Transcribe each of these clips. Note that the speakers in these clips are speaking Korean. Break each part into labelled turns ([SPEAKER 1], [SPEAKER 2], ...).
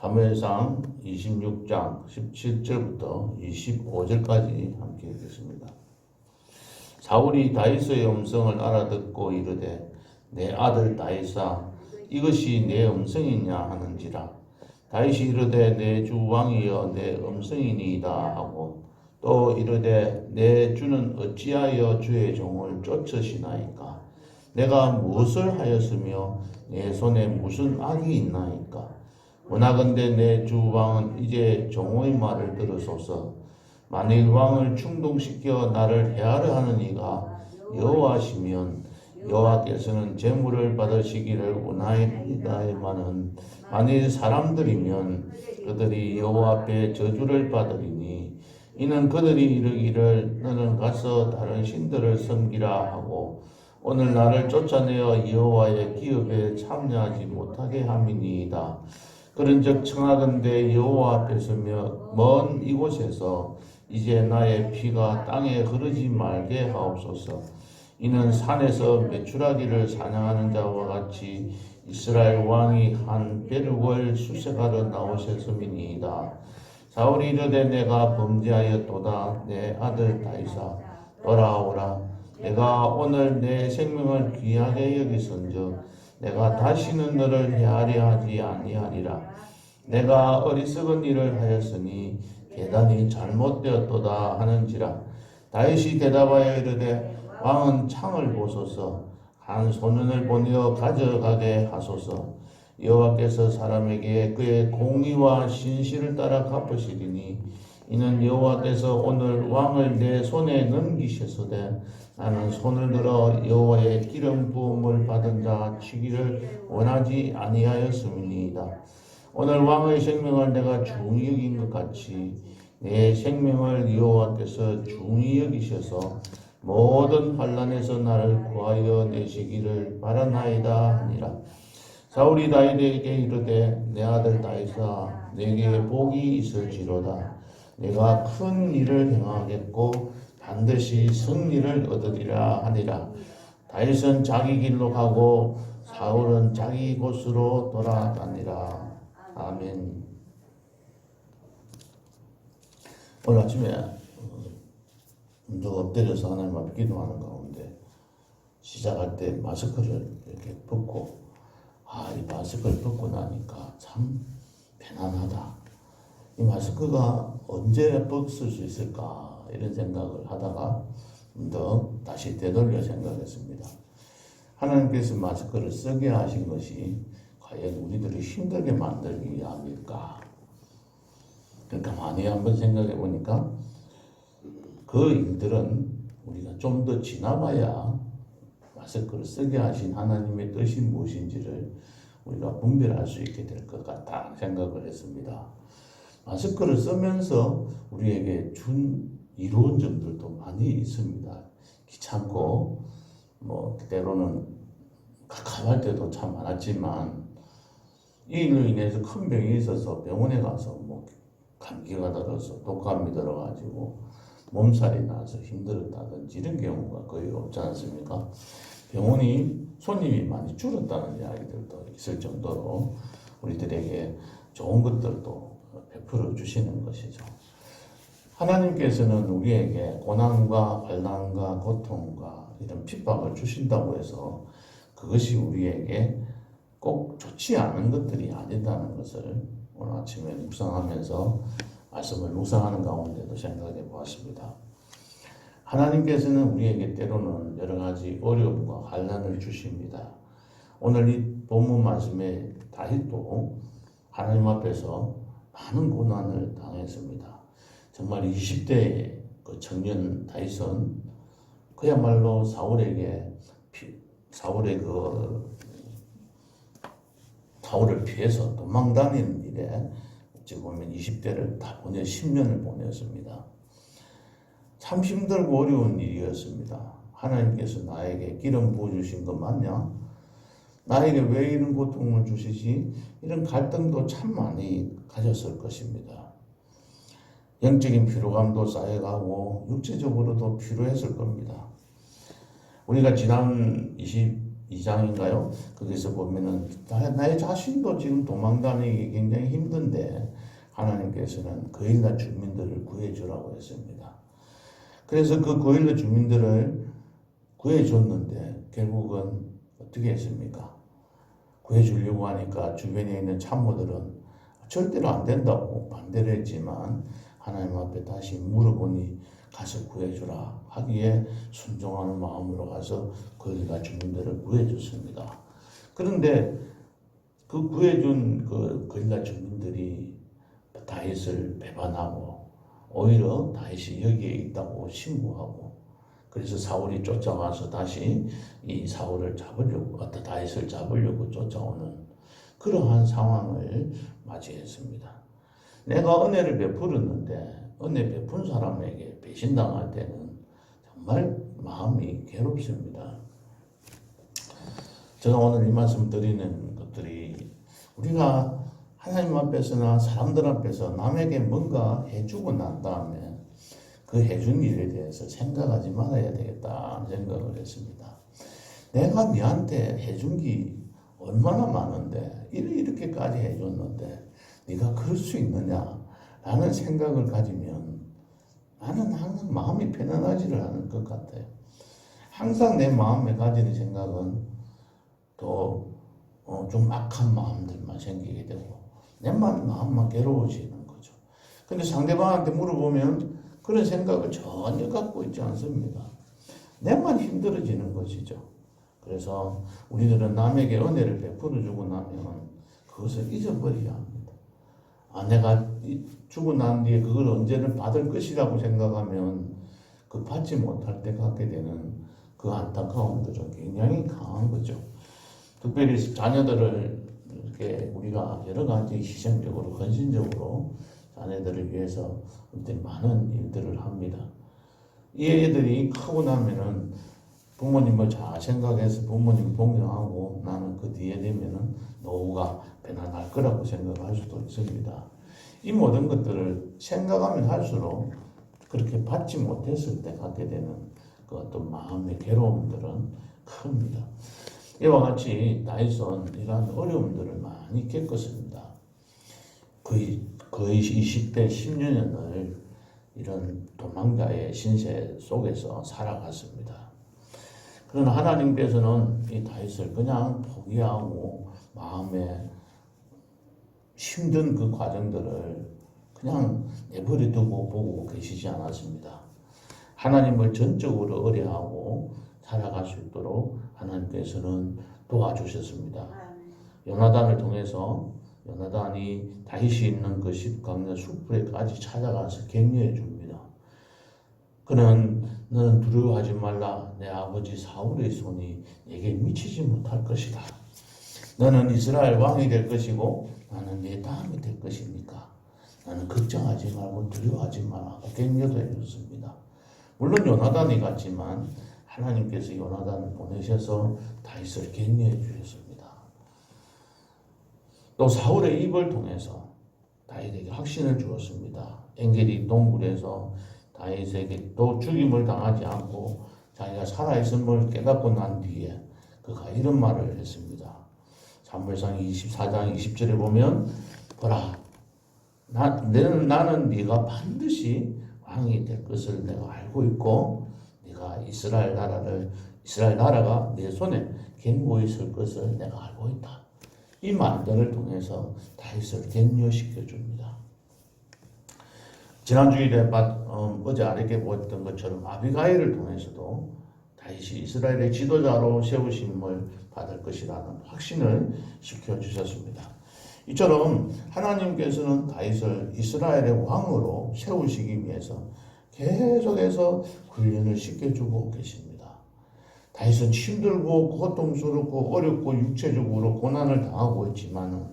[SPEAKER 1] 사무엘상 26장 17절부터 25절까지 함께 읽겠습니다. 사울이 다윗의 음성을 알아듣고 이르되 내 아들 다윗아 이것이 내 음성이냐 하는지라. 다윗이 이르되 내 주 왕이여 내 음성이니이다 하고 또 이르되 내 주는 어찌하여 주의 종을 쫓으시나이까. 내가 무엇을 하였으며 내 손에 무슨 악이 있나이까. 원하건대 내 주 왕은 이제 종의 말을 들으소서. 만일 왕을 충동시켜 나를 해하려 하는 이가 여호와시면 여호와께서는 재물을 받으시기를 원하이다마는 만일 사람들이면 그들이 여호와 앞에 저주를 받으리니 이는 그들이 이르기를 너는 가서 다른 신들을 섬기라 하고 오늘 나를 쫓아내어 여호와의 기업에 참여하지 못하게 함이니이다. 그런즉 청하건대 여호와 앞에 서며 먼 이곳에서 이제 나의 피가 땅에 흐르지 말게 하옵소서. 이는 산에서 메추라기를 사냥하는 자와 같이 이스라엘 왕이 한 벼룩을 수색하러 나오셨음이니이다. 사울이 이르되 내가 범죄하였도다. 내 아들 다윗아 돌아오라. 내가 오늘 내 생명을 귀하게 여기선즉 내가 다시는 너를 해하려 하지 아니하리라. 내가 어리석은 일을 하였으니 대단히 잘못되었도다 하는지라. 다윗이 대답하여 이르되 왕은 창을 보소서. 한 소년을 보내어 가져가게 하소서. 여호와께서 사람에게 그의 공의와 신실을 따라 갚으시리니 이는 여호와께서 오늘 왕을 내 손에 넘기셨으되 나는 손을 들어 여호와의 기름 부음을 받은 자 치기를 원하지 아니하였음이니이다. 오늘 왕의 생명을 내가 중히 여긴 것 같이 내 생명을 여호와께서 중히 여기셔서 모든 환난에서 나를 구하여 내시기를 바라나이다 하니라. 사울이 다윗에게 이르되 내 아들 다윗아 내게 복이 있을지로다. 내가 큰 일을 행하겠고 반드시 승리를 얻으리라 하니라. 다윗은 자기 길로 가고 사울은 자기 곳으로 돌아가니라. 아멘. 오늘 아침에 엎드려서 하나님 앞에 기도하는 가운데 시작할 때 마스크를 이렇게 벗고 이 마스크를 벗고 나니까 참 편안하다. 이 마스크가 언제 벗을 수 있을까 이런 생각을 하다가 더 다시 되돌려 생각했습니다. 하나님께서 마스크를 쓰게 하신 것이 과연 우리들을 힘들게 만들기 위함일까? 그러니까 많이 한번 생각해 보니까 그 일들은 우리가 좀 더 지나봐야 마스크를 쓰게 하신 하나님의 뜻이 무엇인지를 우리가 분별할 수 있게 될 것 같다 생각을 했습니다. 마스크를 쓰면서 우리에게 준 이로운 점들도 많이 있습니다. 귀찮고 때로는 갑갑할 때도 참 많았지만 이 일로 인해서 큰 병이 있어서 병원에 가서 감기가 들어서 독감이 들어가지고 몸살이 나서 힘들었다든지 이런 경우가 거의 없지 않습니까? 병원이 손님이 많이 줄었다는 이야기들도 있을 정도로 우리들에게 좋은 것들도 베풀어 주시는 것이죠. 하나님께서는 우리에게 고난과 환난과 고통과 이런 핍박을 주신다고 해서 그것이 우리에게 꼭 좋지 않은 것들이 아니다는 것을 오늘 아침에 묵상하면서 말씀을 묵상하는 가운데도 생각해 보았습니다. 하나님께서는 우리에게 때로는 여러 가지 어려움과 환난을 주십니다. 오늘 이 본문 말씀에 다윗도 하나님 앞에서 많은 고난을 당했습니다. 정말 20대의 그 청년 다윗은 그야말로 사울의 사울을 피해서 도망다니는 일에 지금 보면 20대를 다 10년을 보냈습니다. 참 힘들고 어려운 일이었습니다. 하나님께서 나에게 기름 부어주신 것 맞냐? 나에게 왜 이런 고통을 주시지? 이런 갈등도 참 많이 가졌을 것입니다. 영적인 피로감도 쌓여가고 육체적으로도 피로했을 겁니다. 우리가 지난 2장인가요? 거기서 보면은 나의 자신도 지금 도망다니기 굉장히 힘든데 하나님께서는 거일라 주민들을 구해주라고 했습니다. 그래서 그 거일라 주민들을 구해줬는데 결국은 어떻게 했습니까? 구해주려고 하니까 주변에 있는 참모들은 절대로 안 된다고 반대를 했지만 하나님 앞에 다시 물어보니 가서 구해주라 하기에 순종하는 마음으로 가서 거일라 주민들을 구해줬습니다. 그런데 그 구해준 그 거일라 주민들이 다윗을 배반하고 오히려 다윗이 여기에 있다고 신고하고 그래서 사울이 쫓아와서 다시 이 사울을 잡으려고 다윗을 잡으려고 쫓아오는 그러한 상황을 맞이했습니다. 내가 은혜를 베풀었는데 은혜 베푼 사람에게 배신당할 때는 정말 마음이 괴롭습니다. 제가 오늘 이 말씀 드리는 것들이 우리가 하나님 앞에서나 사람들 앞에서 남에게 뭔가 해주고 난 다음에 그 해준 일에 대해서 생각하지 말아야 되겠다 생각을 했습니다. 내가 너한테 해준 게 얼마나 많은데 이렇게까지 해줬는데 네가 그럴 수 있느냐라는 생각을 가지면 나는 항상 마음이 편안하지를 않을 것 같아요. 항상 내 마음에 가지는 생각은 또 좀 악한 마음들만 생기게 되고 내 마음만 괴로워지는 거죠. 근데 상대방한테 물어보면 그런 생각을 전혀 갖고 있지 않습니다. 내만 힘들어지는 것이죠. 그래서 우리들은 남에게 은혜를 베풀어주고 나면 그것을 잊어버려야 합니다. 내가 주고 난 뒤에 그걸 언제는 받을 것이라고 생각하면 그 받지 못할 때 갖게 되는 그 안타까움도 좀 굉장히 강한 거죠. 특별히 자녀들을 이렇게 우리가 여러 가지 희생적으로 헌신적으로 자녀들을 위해서 많은 일들을 합니다. 이 애들이 크고 나면은 부모님을 잘 생각해서 부모님 동경하고 나는 그 뒤에 되면은 노후가 편안할 거라고 생각할 수도 있습니다. 이 모든 것들을 생각하면 할수록 그렇게 받지 못했을 때 갖게 되는 그 어떤 마음의 괴로움들은 큽니다. 이와 같이 다윗은 이러한 어려움들을 많이 겪었습니다. 거의 20대 10년을 이런 도망자의 신세 속에서 살아갔습니다. 그러나 하나님께서는 이 다윗을 그냥 포기하고 마음에 힘든 그 과정들을 그냥 내버려 두고 보고 계시지 않았습니다. 하나님을 전적으로 의뢰하고 살아갈 수 있도록 하나님께서는 도와주셨습니다. 요나단을 통해서 요나단이 다윗이 있는 그 십강년 숯불에까지 찾아가서 격려해 줍니다. 그는 너는 두려워하지 말라. 내 아버지 사울의 손이 내게 미치지 못할 것이다. 너는 이스라엘 왕이 될 것이고 나는 네 다음이 될 것이니까 나는 걱정하지 말고 두려워하지 마라. 격려도 해줬습니다. 물론 요나단이 갔지만 하나님께서 요나단을 보내셔서 다윗을 격려해 주셨습니다. 또 사울의 입을 통해서 다윗에게 확신을 주었습니다. 엔게디 동굴에서 다윗에게 또 죽임을 당하지 않고 자기가 살아있음을 깨닫고 난 뒤에 그가 이런 말을 했습니다. 사무엘상 24장 20절에 보면 보라 나는 네가 반드시 왕이 될 것을 내가 알고 있고 네가 이스라엘 나라가 내 손에 견고히 설 것을 내가 알고 있다. 이 말들을 통해서 다윗을 격려시켜 줍니다. 지난 주일에 어제 아래게 보았던 것처럼 아비가일을 통해서도 다윗이 이스라엘의 지도자로 세우심을 받을 것이라는 확신을 시켜주셨습니다. 이처럼 하나님께서는 다윗을 이스라엘의 왕으로 세우시기 위해서 계속해서 훈련을 시켜주고 계십니다. 다윗은 힘들고 고통스럽고 어렵고 육체적으로 고난을 당하고 있지만은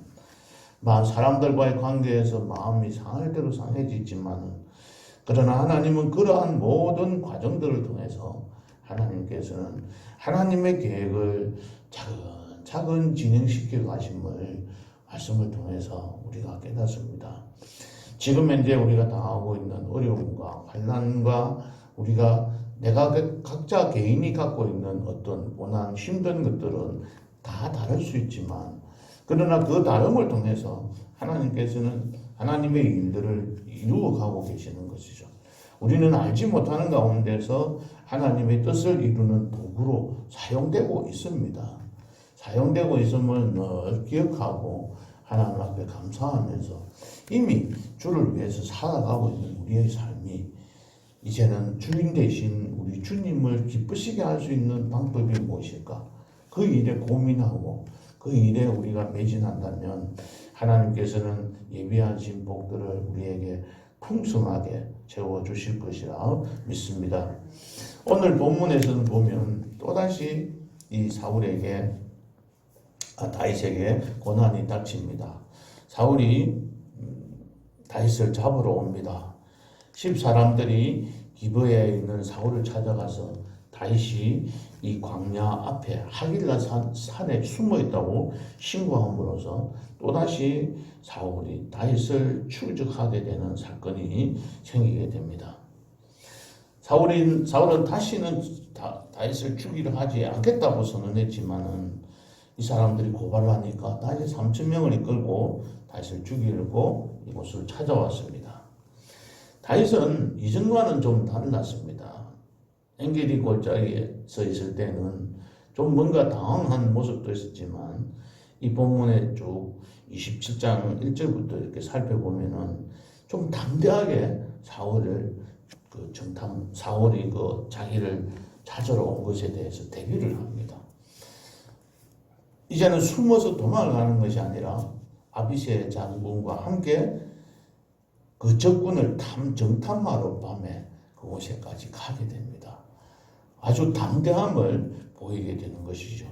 [SPEAKER 1] 사람들과의 관계에서 마음이 상할 대로 상해지지만은 그러나 하나님은 그러한 모든 과정들을 통해서 하나님께서는 하나님의 계획을 차근차근 진행시켜 가심을 말씀을 통해서 우리가 깨닫습니다. 지금 현재 우리가 당하고 있는 어려움과 환난과 우리가 내가 각자 개인이 갖고 있는 어떤 원한 힘든 것들은 다 다를 수 있지만 그러나 그 다름을 통해서 하나님께서는 하나님의 일들을 이루어가고 계시는 것이죠. 우리는 알지 못하는 가운데서 하나님의 뜻을 이루는 도구로 사용되고 있습니다. 사용되고 있음을 늘 기억하고 하나님 앞에 감사하면서 이미 주를 위해서 살아가고 있는 우리의 삶이 이제는 주인 대신 우리 주님을 기쁘시게 할 수 있는 방법이 무엇일까? 그 일에 고민하고 그 일에 우리가 매진한다면 하나님께서는 예비하신 복들을 우리에게 풍성하게 채워주실 것이라 믿습니다. 오늘 본문에서는 보면 또다시 이 다윗에게 고난이 닥칩니다. 사울이 다윗을 잡으러 옵니다. 10사람들이 기브에 있는 사울을 찾아가서 다윗이 이 광야 앞에 하길라 산에 숨어 있다고 신고함으로써 또다시 사울이 다윗을 추적하게 되는 사건이 생기게 됩니다. 사울은 다시는 다윗을 죽이려 하지 않겠다고 선언했지만은 이 사람들이 고발을 하니까 다윗 3,000명을 이끌고 다윗을 죽이려고 이곳을 찾아왔습니다. 다윗은 이전과는 좀 달랐습니다. 엔게디 골짜기에 서 있을 때는 좀 뭔가 당황한 모습도 있었지만 이 본문에 쭉 27장 1절부터 이렇게 살펴보면은 좀 담대하게 사울이 자기를 찾으러 온 것에 대해서 대비를 합니다. 이제는 숨어서 도망가는 것이 아니라 아비새 장군과 함께 그 적군을 정탐하러 밤에 그곳에까지 가게 됩니다. 아주 담대함을 보이게 되는 것이죠.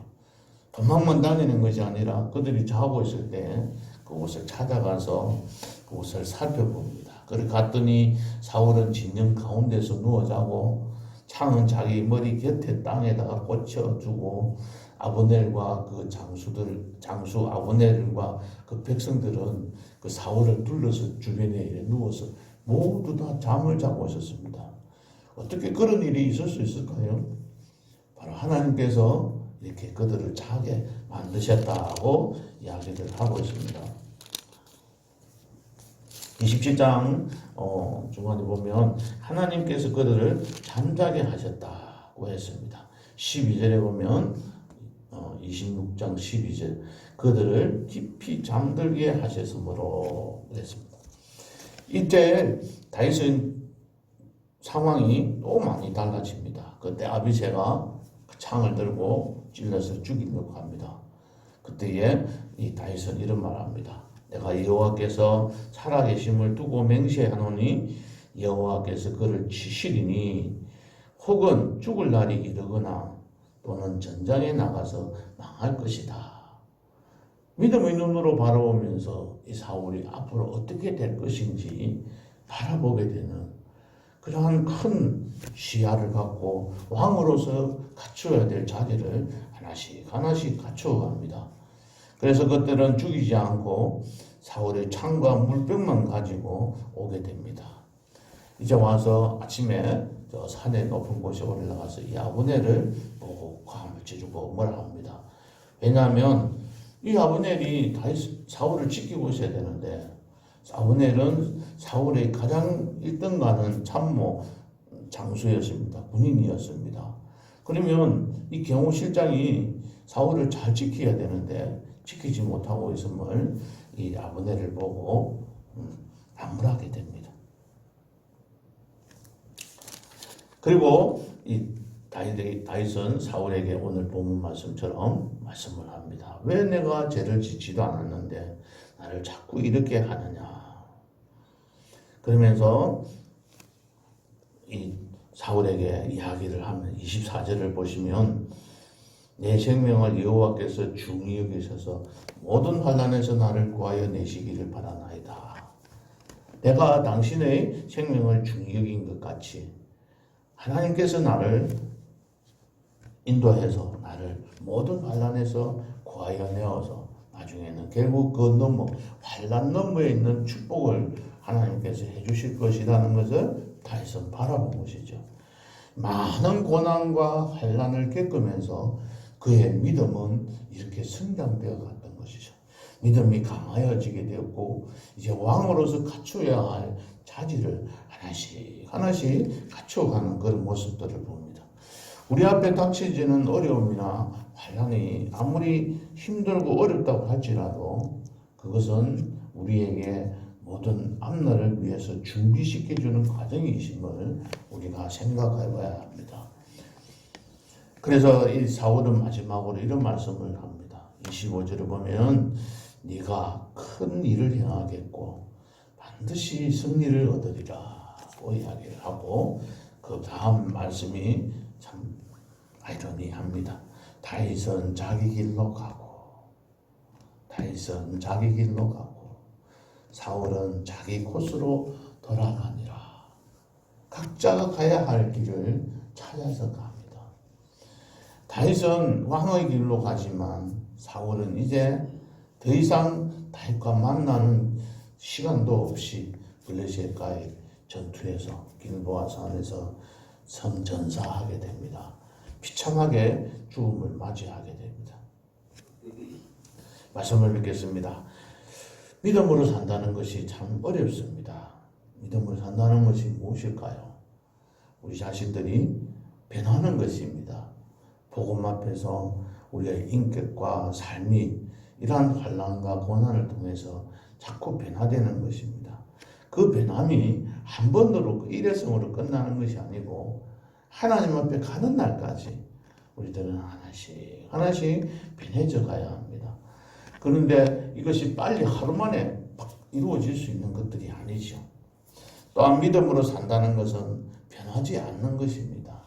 [SPEAKER 1] 도망만 다니는 것이 아니라 그들이 자고 있을 때 그곳을 찾아가서 그곳을 살펴봅니다. 그래 갔더니 사울은 진영 가운데서 누워 자고 창은 자기 머리 곁에 땅에다가 꽂혀주고 아브넬과 그 장수 아브넬과 그 백성들은 그 사울을 둘러서 주변에 누워서 모두 다 잠을 자고 있었습니다. 어떻게 그런 일이 있을 수 있을까요? 바로 하나님께서 이렇게 그들을 자게 만드셨다고 이야기를 하고 있습니다. 27장 중간에 보면 하나님께서 그들을 잠자게 하셨다고 했습니다. 12절에 보면 26장 12절 그들을 깊이 잠들게 하셨으므로 그랬습니다. 이때 다윗은 상황이 또 많이 달라집니다. 그때 아비새가 창을 들고 찔러서 죽이려고 합니다. 그때에 이 다윗은 이런 말을 합니다. 내가 여호와께서 살아계심을 두고 맹세하노니 여호와께서 그를 치시리니 혹은 죽을 날이 이르거나 또는 전장에 나가서 망할 것이다. 믿음의 눈으로 바라보면서 이 사울이 앞으로 어떻게 될 것인지 바라보게 되는 그러한 큰 시야를 갖고 왕으로서 갖추어야 될 자리를 하나씩 갖추어갑니다. 그래서 그들은 죽이지 않고 사울의 창과 물병만 가지고 오게 됩니다. 이제 와서 아침에 저 산의 높은 곳에 올라가서 이 아브넬을 보고 고함을 지르고 뭐라 합니다. 왜냐하면 이 아브넬이 사울을 지키고 있어야 되는데 아브넬은 사울의 가장 1등가는 참모 장수였습니다. 군인이었습니다. 그러면 이 경호실장이 사울을 잘 지켜야 되는데 지키지 못하고 있음을 이 아브넬을 보고 나무라게 됩니다. 그리고 이 다윗은 사울에게 오늘 본문 말씀처럼 말씀을 합니다. 왜 내가 죄를 짓지도 않았는데 나를 자꾸 이렇게 하느냐. 그러면서 이 사울에게 이야기를 하면 24절을 보시면 내 생명을 여호와께서 중히 여기셔서 모든 환난에서 나를 구하여 내시기를 바라나이다. 내가 당신의 생명을 중히 여긴 것 같이 하나님께서 나를 인도해서 나를 모든 환난에서 구하여 내어서 나중에는 결국 그 환난 너머에 있는 축복을 하나님께서 해주실 것이라는 것을 다윗은 바라본 것이죠. 많은 고난과 환난을 겪으면서 그의 믿음은 이렇게 성장되어 갔던 것이죠. 믿음이 강하여지게 되었고 이제 왕으로서 갖추어야 할 자질을 하나씩 하나씩 갖추어가는 그런 모습들을 봅니다. 우리 앞에 닥쳐지는 어려움이나 환난이 아무리 힘들고 어렵다고 할지라도 그것은 우리에게 모든 앞날을 위해서 준비시켜주는 과정이심을 우리가 생각해 봐야 합니다. 그래서 이 사울은 마지막으로 이런 말씀을 합니다. 25절을 보면 네가 큰 일을 행하겠고 반드시 승리를 얻으리라 고 이야기를 하고 그 다음 말씀이 참 아이러니합니다. 다윗은 자기 길로 가고 사울은 자기 코스로 돌아가니라. 각자가 가야 할 길을 찾아서 갑니다. 다윗은 왕의 길로 가지만 사울은 이제 더 이상 다윗과 만나는 시간도 없이 블레셋과의 전투에서 길보아 산에서 성전사하게 됩니다. 비참하게 죽음을 맞이하게 됩니다. 말씀을 읽겠습니다. 믿음으로 산다는 것이 참 어렵습니다. 믿음으로 산다는 것이 무엇일까요? 우리 자신들이 변하는 것입니다. 복음 앞에서 우리의 인격과 삶이 이러한 환난과 고난을 통해서 자꾸 변화되는 것입니다. 그 변함이 한 번으로 일회성으로 끝나는 것이 아니고 하나님 앞에 가는 날까지 우리들은 하나씩 변해져 가야 합니다. 그런데 이것이 빨리 하루 만에 이루어질 수 있는 것들이 아니죠. 또한 믿음으로 산다는 것은 변하지 않는 것입니다.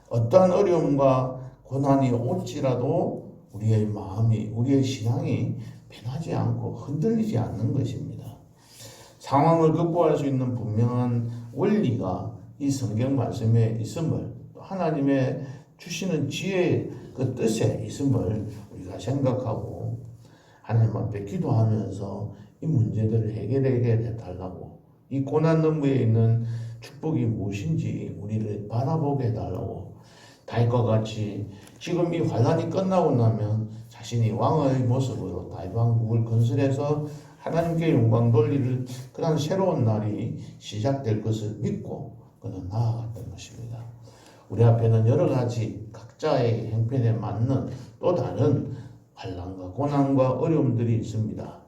[SPEAKER 1] 어떠한 어려움과 고난이 올지라도 우리의 마음이, 우리의 신앙이 변하지 않고 흔들리지 않는 것입니다. 상황을 극복할 수 있는 분명한 원리가 이 성경 말씀에 있음을, 또 하나님의 주시는 지혜의 그 뜻에 있음을 우리가 생각하고 하나님 앞에 기도하면서 이 문제들을 해결하게 해달라고, 이 고난 너머에 있는 축복이 무엇인지 우리를 바라보게 해달라고, 다윗과 같이 지금 이 환난이 끝나고 나면 자신이 왕의 모습으로 다윗 왕국을 건설해서 하나님께 영광 돌리는 그런 새로운 날이 시작될 것을 믿고 그는 나아갔던 것입니다. 우리 앞에는 여러 가지 각자의 형편에 맞는 또 다른 환난과 고난과 어려움들이 있습니다.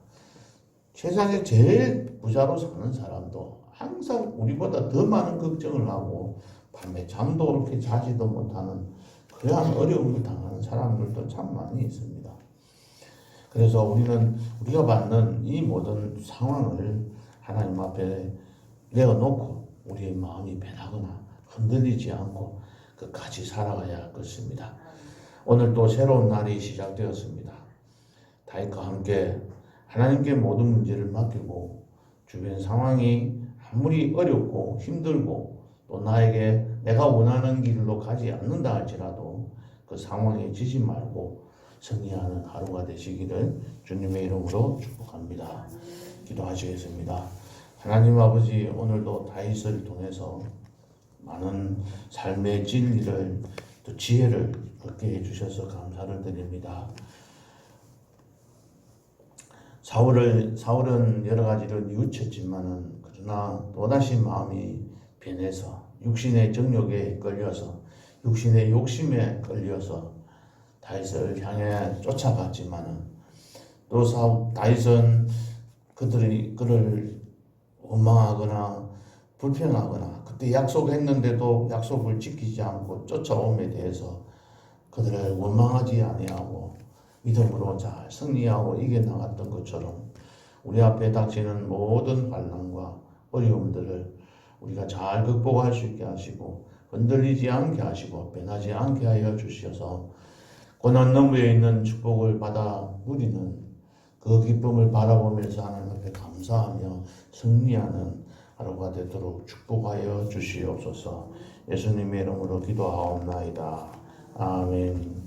[SPEAKER 1] 세상에 제일 부자로 사는 사람도 항상 우리보다 더 많은 걱정을 하고 밤에 잠도 그렇게 자지도 못하는 그러한 어려움을 당하는 사람들도 참 많이 있습니다. 그래서 우리가 받는 이 모든 상황을 하나님 앞에 내어놓고 우리의 마음이 변하거나 흔들리지 않고 끝까지 살아가야 할 것입니다. 오늘 또 새로운 날이 시작되었습니다. 다윗과 함께 하나님께 모든 문제를 맡기고 주변 상황이 아무리 어렵고 힘들고 또 나에게 내가 원하는 길로 가지 않는다 할지라도 그 상황에 지지 말고 승리하는 하루가 되시기를 주님의 이름으로 축복합니다. 기도하시겠습니다. 하나님 아버지, 오늘도 다윗을 통해서 많은 삶의 진리를 또 지혜를 얻게 해주셔서 감사를 드립니다. 사울은 여러 가지를 뉘우쳤지만은 그러나 또다시 마음이 변해서 육신의 정욕에 끌려서 육신의 욕심에 끌려서 다윗을 향해 쫓아갔지만은 또 다윗은 그를 원망하거나 불평하거나 그때 약속했는데도 약속을 지키지 않고 쫓아옴에 대해서 그들을 원망하지 아니하고 믿음으로 잘 승리하고 이겨나갔던 것처럼 우리 앞에 닥치는 모든 환난과 어려움들을 우리가 잘 극복할 수 있게 하시고 흔들리지 않게 하시고 변하지 않게 하여 주셔서 고난 너머에 있는 축복을 받아 누리는 그 기쁨을 바라보면서 하나님 앞에 감사하며 승리하는 하루가 되도록 축복하여 주시옵소서. 예수님의 이름으로 기도하옵나이다. 아멘.